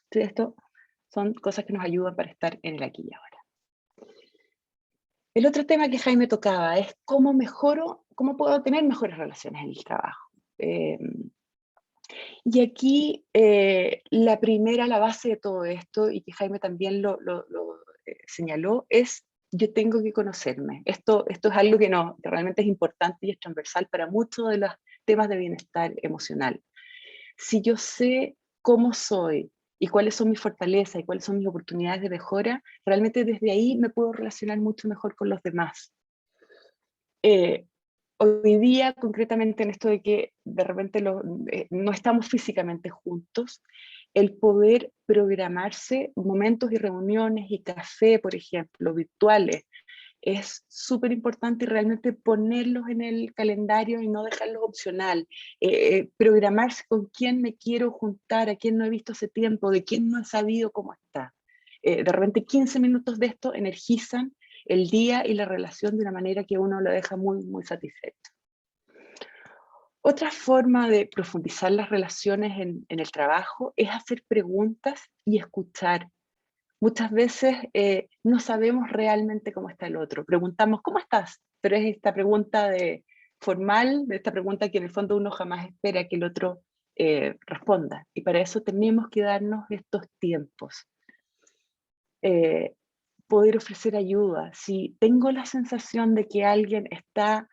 Entonces, esto son cosas que nos ayudan para estar en el aquí y ahora. El otro tema que Jaime tocaba es cómo puedo tener mejores relaciones en el trabajo. Y aquí la base de todo esto, y que Jaime también lo señaló, es yo tengo que conocerme. Esto es algo que realmente es importante y es transversal para muchos de los temas de bienestar emocional. Si yo sé cómo soy y cuáles son mis fortalezas y cuáles son mis oportunidades de mejora, realmente desde ahí me puedo relacionar mucho mejor con los demás. Hoy día, concretamente en esto de que de repente no estamos físicamente juntos, el poder programarse momentos y reuniones y café, por ejemplo, virtuales, es súper importante y realmente ponerlos en el calendario y no dejarlos opcional. Programarse con quién me quiero juntar, a quién no he visto hace tiempo, de quién no he sabido cómo está. De repente 15 minutos de esto energizan el día y la relación de una manera que uno lo deja muy, muy satisfecho. Otra forma de profundizar las relaciones en el trabajo es hacer preguntas y escuchar. Muchas veces no sabemos realmente cómo está el otro. Preguntamos, ¿cómo estás? Pero es esta pregunta formal, de esta pregunta que en el fondo uno jamás espera que el otro responda. Y para eso tenemos que darnos estos tiempos. Poder ofrecer ayuda. Si tengo la sensación de que alguien está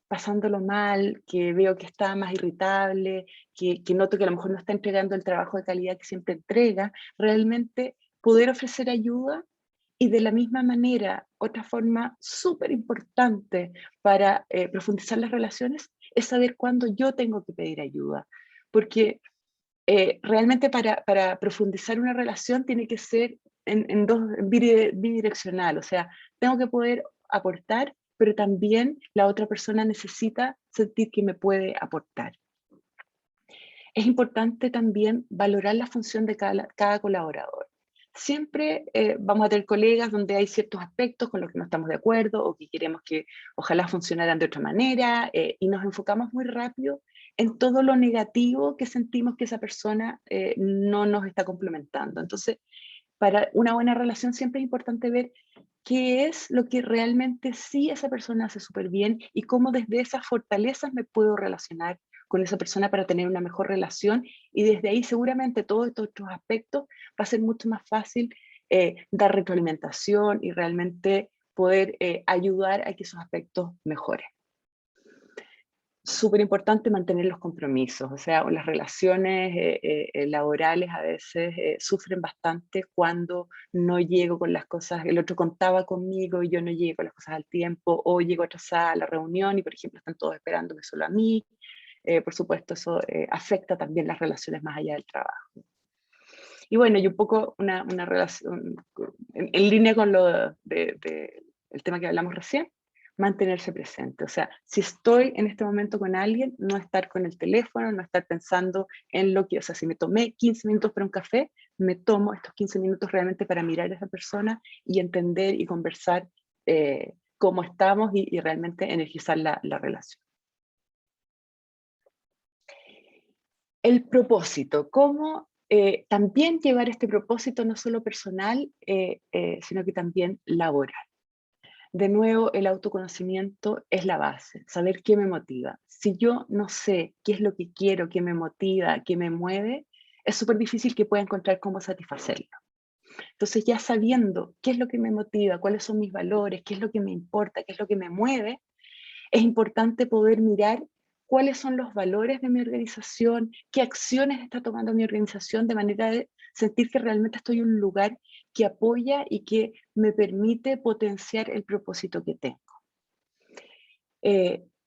pasándolo mal, que veo que está más irritable, que noto que a lo mejor no está entregando el trabajo de calidad que siempre entrega, realmente poder ofrecer ayuda. Y de la misma manera, otra forma súper importante para profundizar las relaciones es saber cuándo yo tengo que pedir ayuda, porque realmente para profundizar una relación tiene que ser bidireccional, o sea, tengo que poder aportar, pero también la otra persona necesita sentir que me puede aportar. Es importante también valorar la función de cada colaborador. Siempre vamos a tener colegas donde hay ciertos aspectos con los que no estamos de acuerdo o que queremos que ojalá funcionaran de otra manera y nos enfocamos muy rápido en todo lo negativo que sentimos que esa persona no nos está complementando. Entonces, para una buena relación siempre es importante ver qué es lo que realmente sí esa persona hace súper bien y cómo desde esas fortalezas me puedo relacionar con esa persona para tener una mejor relación, y desde ahí seguramente todos estos otros aspectos va a ser mucho más fácil dar retroalimentación y realmente poder ayudar a que esos aspectos mejoren. Súper importante mantener los compromisos, o sea, las relaciones laborales a veces sufren bastante cuando no llego con las cosas, el otro contaba conmigo y yo no llego con las cosas al tiempo, o llego atrasada a la reunión y por ejemplo están todos esperándome solo a mí. Por supuesto eso afecta también las relaciones más allá del trabajo. Y bueno, y un poco una relación en línea con el tema que hablamos recién, mantenerse presente. O sea, si estoy en este momento con alguien, no estar con el teléfono, no estar pensando en lo que, o sea, si me tomé 15 minutos para un café, me tomo estos 15 minutos realmente para mirar a esa persona y entender y conversar cómo estamos y realmente energizar la relación. El propósito, cómo también llevar este propósito no solo personal, sino que también laboral. De nuevo, el autoconocimiento es la base, saber qué me motiva. Si yo no sé qué es lo que quiero, qué me motiva, qué me mueve, es súper difícil que pueda encontrar cómo satisfacerlo. Entonces, ya sabiendo qué es lo que me motiva, cuáles son mis valores, qué es lo que me importa, qué es lo que me mueve, es importante poder mirar cuáles son los valores de mi organización, qué acciones está tomando mi organización, de manera de sentir que realmente estoy en un lugar que apoya y que me permite potenciar el propósito que tengo.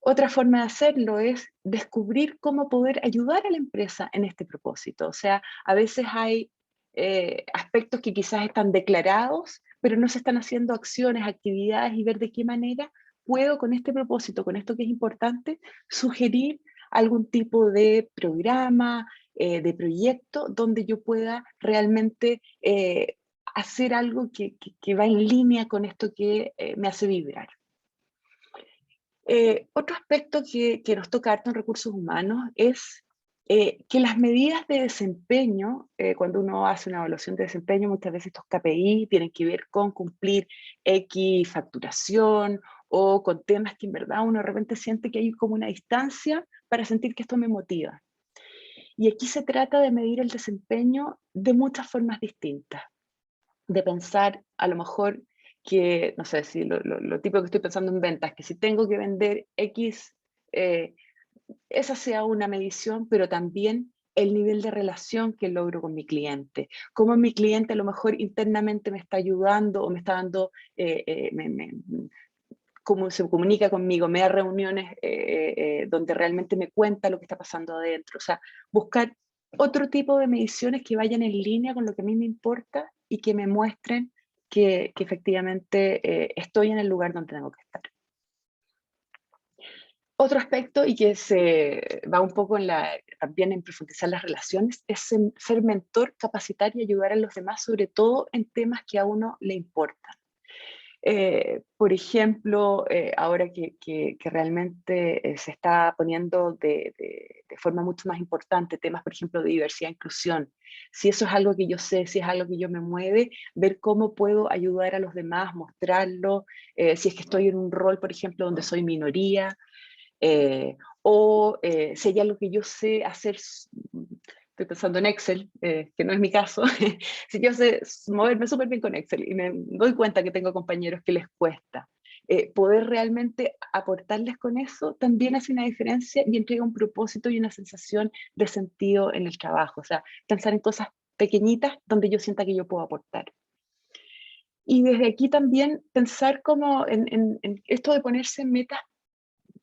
Otra forma de hacerlo es descubrir cómo poder ayudar a la empresa en este propósito. O sea, a veces hay aspectos que quizás están declarados, pero no se están haciendo acciones, actividades, y ver de qué manera puedo con este propósito, con esto que es importante, sugerir algún tipo de programa, de proyecto, donde yo pueda realmente hacer algo que va en línea con esto que me hace vibrar. Otro aspecto que nos toca harto en recursos humanos es que las medidas de desempeño, cuando uno hace una evaluación de desempeño, muchas veces estos KPI tienen que ver con cumplir X facturación o con temas que en verdad uno de repente siente que hay como una distancia para sentir que esto me motiva. Y aquí se trata de medir el desempeño de muchas formas distintas, de pensar a lo mejor que, no sé, si lo típico que estoy pensando en ventas, que si tengo que vender X, esa sea una medición, pero también el nivel de relación que logro con mi cliente. Cómo mi cliente a lo mejor internamente me está ayudando o me está dando, cómo se comunica conmigo, me da reuniones donde realmente me cuenta lo que está pasando adentro. O sea, buscar otro tipo de mediciones que vayan en línea con lo que a mí me importa y que me muestren que efectivamente estoy en el lugar donde tengo que estar. Otro aspecto, y que se va un poco también en profundizar las relaciones, es ser mentor, capacitar y ayudar a los demás, sobre todo en temas que a uno le importan. Por ejemplo, ahora que realmente se está poniendo de forma mucho más importante temas, por ejemplo, de diversidad e inclusión, si eso es algo que yo sé, si es algo que yo me mueve, ver cómo puedo ayudar a los demás, mostrarlo, si es que estoy en un rol, por ejemplo, donde soy minoría, si hay algo que yo sé hacer, estoy pensando en Excel, que no es mi caso, si yo sé moverme súper bien con Excel y me doy cuenta que tengo compañeros que les cuesta, poder realmente aportarles con eso también hace una diferencia y entrega un propósito y una sensación de sentido en el trabajo. O sea, pensar en cosas pequeñitas donde yo sienta que yo puedo aportar. Y desde aquí también pensar como en esto de ponerse metas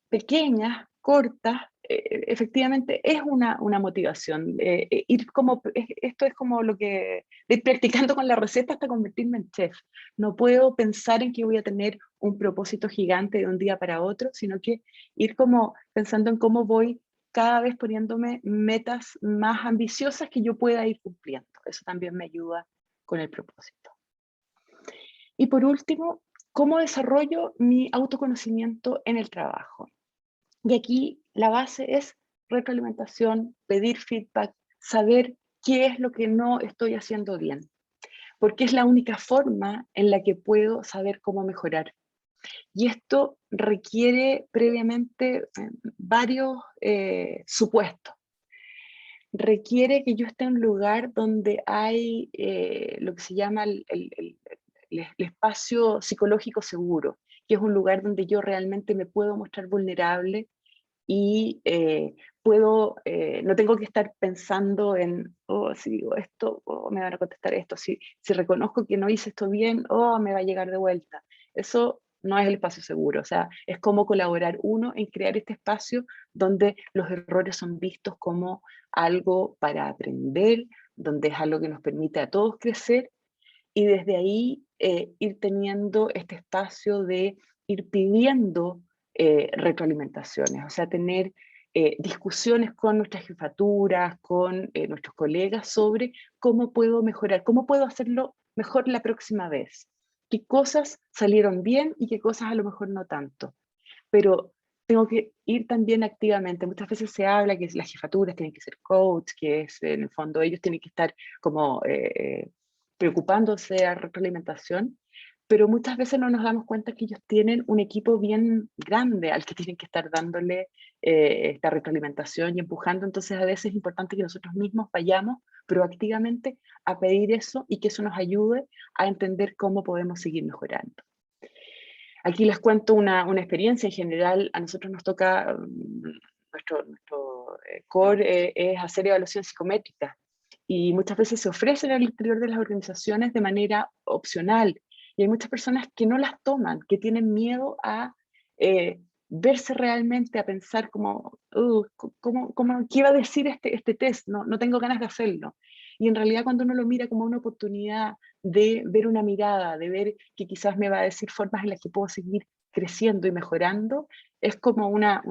pequeñas, cortas, efectivamente es una motivación. Esto es como lo que de ir practicando con la receta hasta convertirme en chef. No puedo pensar en que voy a tener un propósito gigante de un día para otro, sino que ir como pensando en cómo voy cada vez poniéndome metas más ambiciosas que yo pueda ir cumpliendo. Eso también me ayuda con el propósito. Y por último, ¿cómo desarrollo mi autoconocimiento en el trabajo? Y aquí la base es retroalimentación, pedir feedback, saber qué es lo que no estoy haciendo bien, porque es la única forma en la que puedo saber cómo mejorar. Y esto requiere previamente varios supuestos. Requiere que yo esté en un lugar donde hay lo que se llama el espacio psicológico seguro, que es un lugar donde yo realmente me puedo mostrar vulnerable y no tengo que estar pensando en, oh, si digo esto, oh, me van a contestar esto, si reconozco que no hice esto bien, oh, me va a llegar de vuelta. Eso no es el espacio seguro, o sea, es cómo colaborar uno en crear este espacio donde los errores son vistos como algo para aprender, donde es algo que nos permite a todos crecer, y desde ahí ir teniendo este espacio de ir pidiendo retroalimentaciones, o sea, tener discusiones con nuestras jefaturas, con nuestros colegas sobre cómo puedo mejorar, cómo puedo hacerlo mejor la próxima vez, qué cosas salieron bien y qué cosas a lo mejor no tanto. Pero tengo que ir también activamente. Muchas veces se habla que las jefaturas tienen que ser coach, que es, en el fondo ellos tienen que estar como preocupándose de la retroalimentación, pero muchas veces no nos damos cuenta que ellos tienen un equipo bien grande al que tienen que estar dándole esta retroalimentación y empujando. Entonces a veces es importante que nosotros mismos vayamos proactivamente a pedir eso y que eso nos ayude a entender cómo podemos seguir mejorando. Aquí les cuento una experiencia. En general, a nosotros nos toca, nuestro core es hacer evaluación psicométrica, y muchas veces se ofrecen al interior de las organizaciones de manera opcional, y hay muchas personas que no las toman, que tienen miedo a verse realmente, a pensar como, ¿qué iba a decir este test? No tengo ganas de hacerlo. Y en realidad cuando uno lo mira como una oportunidad de ver una mirada, de ver que quizás me va a decir formas en las que puedo seguir creciendo y mejorando, es como una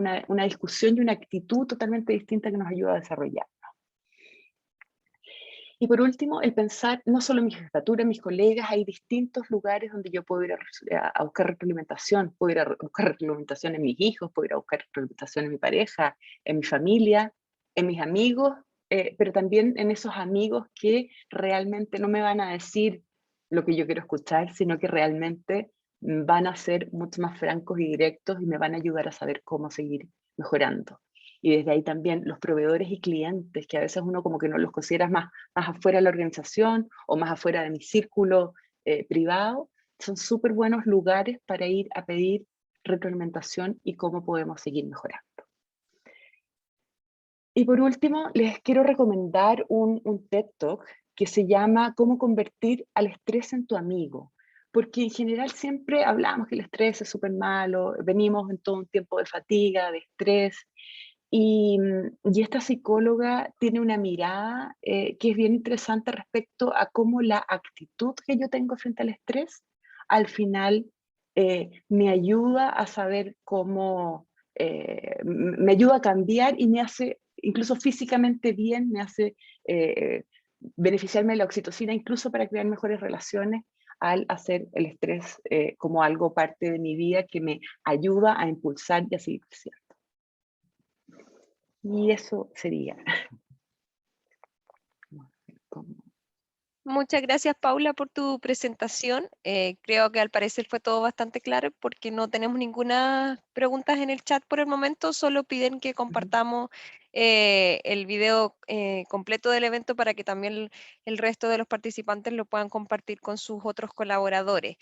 discusión y una actitud totalmente distinta que nos ayuda a desarrollar. Y por último, el pensar no solo en mi jefatura, en mis colegas, hay distintos lugares donde yo puedo ir a buscar retroalimentación, puedo ir a buscar retroalimentación en mis hijos, puedo ir a buscar retroalimentación en mi pareja, en mi familia, en mis amigos, pero también en esos amigos que realmente no me van a decir lo que yo quiero escuchar, sino que realmente van a ser mucho más francos y directos y me van a ayudar a saber cómo seguir mejorando. Y desde ahí también los proveedores y clientes, que a veces uno como que no los considera más afuera de la organización o más afuera de mi círculo privado, son súper buenos lugares para ir a pedir retroalimentación y cómo podemos seguir mejorando. Y por último, les quiero recomendar un TED Talk que se llama ¿Cómo convertir al estrés en tu amigo? Porque en general siempre hablamos que el estrés es súper malo, venimos en todo un tiempo de fatiga, de estrés, y esta psicóloga tiene una mirada que es bien interesante respecto a cómo la actitud que yo tengo frente al estrés al final me ayuda a saber cómo, me ayuda a cambiar y me hace, incluso físicamente bien, me hace beneficiarme de la oxitocina, incluso para crear mejores relaciones al hacer el estrés como algo parte de mi vida que me ayuda a impulsar y a seguir creciendo. Y eso sería. Muchas gracias, Paula, por tu presentación. Creo que al parecer fue todo bastante claro porque no tenemos ninguna preguntas en el chat por el momento, solo piden que compartamos el video completo del evento para que también el resto de los participantes lo puedan compartir con sus otros colaboradores.